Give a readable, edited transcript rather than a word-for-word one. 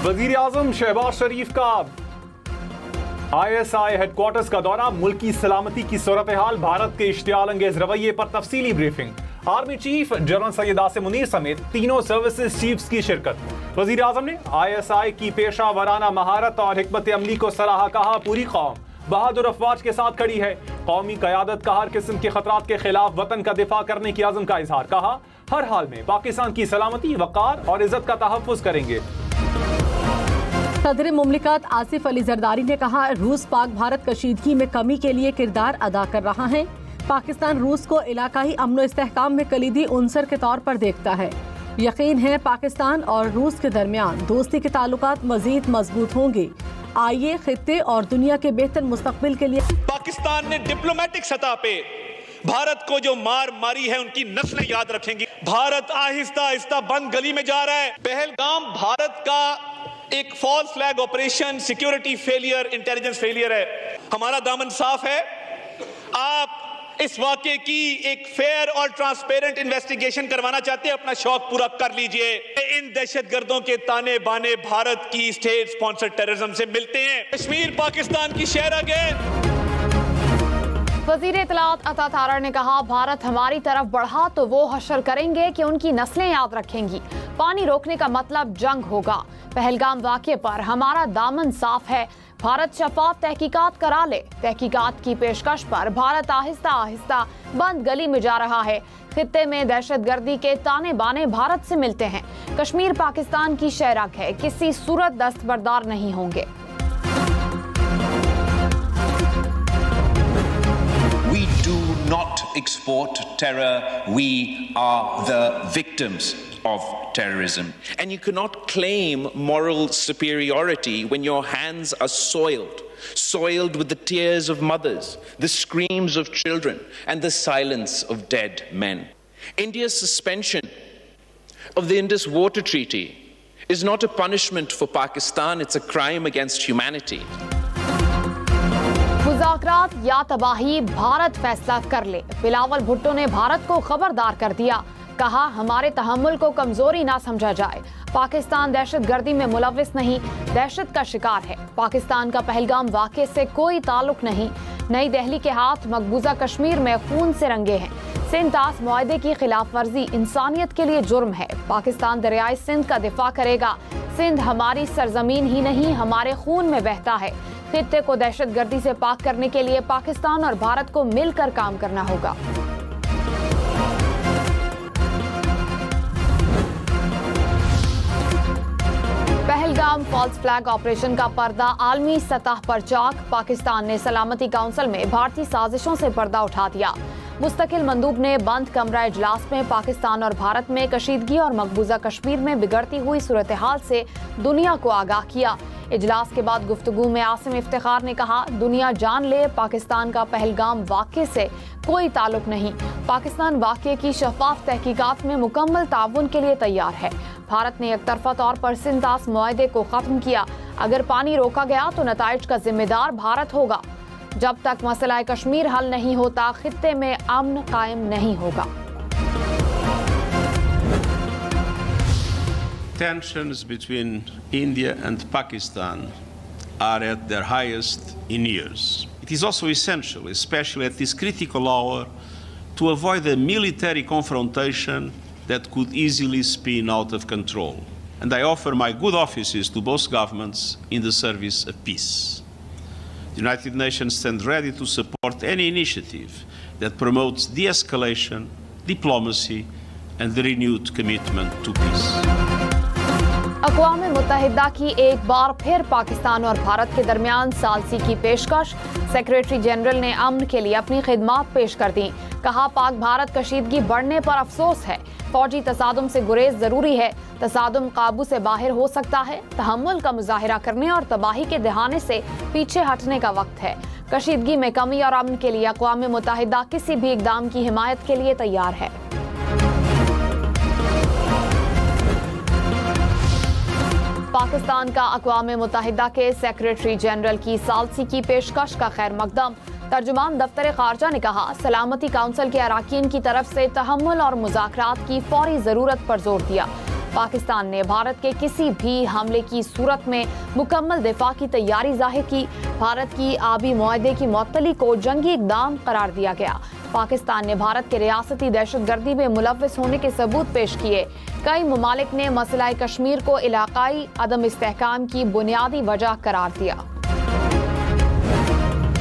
वजीर आजम शहबाज शरीफ का ISI headquarters का दौरा, मुल्क की सलामती की सूरत हाल, भारत के इश्तियाल अंगेज रवैये पर तफसीली briefing. Army chief general Syed Asim Munir समेत तीनों सर्विसेज चीफ्स की शिरकत। वजीर आजम ने ISI की पेशा वराना महारत और हिकमत अमली को सराहा, कहा पूरी कौम बहादुर अफवाज के साथ खड़ी है। कौमी क़यादत का हर किस्म के खतरात के खिलाफ वतन का दिफा करने की आज़म का इजहार, कहा हर हाल में पाकिस्तान की सलामती, वक़ार और इज्जत का तहफ़्फ़ुज़ करेंगे। सदर मुमलिकत आसिफ अली जरदारी ने कहा रूस पाक भारत कशीदगी में कमी के लिए किरदार अदा कर रहा है। पाकिस्तान रूस को इलाकाई अमन इस्तेहकाम में कलीदी उनसर के तौर पर देखता है। यकीन है पाकिस्तान और रूस के दरमियान दोस्ती के ताल्लुकात मजीद मजबूत होंगे। आइए खित्ते और दुनिया के बेहतर मुस्तकबिल के लिए पाकिस्तान ने डिप्लोमेटिक सतह पे भारत को जो मार मारी है उनकी नस्लें याद रखेंगी। भारत आहिस्ता आहिस्ता बंद गली में जा रहा है। पहलगाम भारत का एक false flag operation, security failure, intelligence failure है। हमारा दामन साफ है। आप इस वाक़े की एक फेयर और ट्रांसपेरेंट इन्वेस्टिगेशन करवाना चाहते हैं, अपना शौक पूरा कर लीजिए। इन दहशतगर्दों के ताने बाने भारत की स्टेट स्पॉन्सर्ड टेररिज्म से मिलते हैं। कश्मीर पाकिस्तान की शहरग है। वज़ीर इत्तलात अता तारड़ ने कहा भारत हमारी तरफ बढ़ा तो वो हशर करेंगे कि उनकी नस्लें याद रखेंगी। पानी रोकने का मतलब जंग होगा। पहलगाम वाक़े पर हमारा दामन साफ है। भारत शफाफ तहकीकात करा ले। तहकीकात की पेशकश पर भारत आहिस्ता आहिस्ता बंद गली में जा रहा है। खित्ते में दहशतगर्दी के ताने बाने भारत से मिलते हैं। कश्मीर पाकिस्तान की शहरग है, किसी सूरत दस्तबरदार नहीं होंगे। We do not export terror. We are the victims of terrorism. And you cannot claim moral superiority when your hands are soiled with the tears of mothers, the screams of children, and the silence of dead men. India's suspension of the Indus Water Treaty is not a punishment for Pakistan, it's a crime against humanity. मुज़ाकरात या तबाही, भारत फैसला कर ले। बिलावल भुट्टो ने भारत को खबरदार कर दिया, कहा हमारे तहम्मुल को कमजोरी ना समझा जाए। पाकिस्तान दहशतगर्दी में मुलविस नहीं, दहशत का शिकार है। पाकिस्तान का पहलगाम वाक़े से कोई ताल्लुक नहीं। नई दिल्ली के हाथ मकबूजा कश्मीर में खून से रंगे हैं। सिंध तास मुआहदे की खिलाफ वर्जी इंसानियत के लिए जुर्म है। पाकिस्तान दरियाए सिंध का दिफा करेगा। सिंध हमारी सरजमीन ही नहीं, हमारे खून में बहता है। खित्ते को दहशतगर्दी से पाक करने के लिए पाकिस्तान और भारत को मिलकर काम करना होगा। पहलगाम फॉल्स फ्लैग ऑपरेशन का पर्दा आलमी सतह पर चाक। पाकिस्तान ने सलामती काउंसिल में भारतीय साजिशों से पर्दा उठा दिया। मुस्तकिल मंदूब ने बंद कमरा इजलास में पाकिस्तान और भारत में कशीदगी और मकबूजा कश्मीर में बिगड़ती हुई सूरत हाल से दुनिया को आगाह किया। इजलास के बाद गुफ्तगू में आसिम इफ्तिखार ने कहा दुनिया जान ले पाकिस्तान का पहलगाम वाक़े से कोई ताल्लुक नहीं। पाकिस्तान वाक़े की शफाफ तहकीकात में मुकम्मल ताउन के लिए तैयार है। भारत ने एकतरफा तौर पर सिंध तास मुआहदे को ख़त्म किया। अगर पानी रोका गया तो नताइज का जिम्मेदार भारत होगा। जब तक मसला कश्मीर हल नहीं होता, खित्ते में अमन कायम नहीं होगा। Tensions between India and Pakistan are at their highest in years. It is also essential, especially at this critical hour, to avoid a military confrontation that could easily spin out of control. And I offer my good offices to both governments in the service of peace. The United Nations stands ready to support any initiative that promotes de-escalation, diplomacy, and the renewed commitment to peace. अक़वाम मुत्तहिदा की एक बार फिर पाकिस्तान और भारत के दरमियान सालसी की पेशकश। Secretary general ने अमन के लिए अपनी खिदमात पेश कर दी। कहा पाक भारत कशीदगी बढ़ने पर अफसोस है। फौजी तसादुम से गुरेज जरूरी है। तसादुम काबू से बाहर हो सकता है। तहम्मुल का मुजाहिरा करने और तबाही के दहाने से पीछे हटने का वक्त है। कशीदगी में कमी और अमन के लिए अक़वाम मुत्तहिदा किसी भी इक़दाम की हिमायत के लिए तैयार है। पाकिस्तान का अक़वाम मुत्तहिदा के सेक्रेटरी जनरल की सालसी की पेशकश का खैर मकदम। तर्जुमान दफ्तर खारजा ने कहा सलामती काउंसिल के अराकीन की तरफ से तहम्मुल और मुज़ाकरात की फौरी ज़रूरत पर जोर दिया। पाकिस्तान ने भारत के किसी भी हमले की सूरत में मुकम्मल दिफा की तैयारी जाहिर की। भारत की आबी मुआहदे की मुअत्तली को जंगी इक़दाम करार दिया गया। पाकिस्तान ने भारत के रियासती दहशतगर्दी में मुलव्वस होने के सबूत पेश किए। कई ममालिक ने मसला कश्मीर को इलाकाई अदम इस्तेहकाम की बुनियादी वजह करार दिया।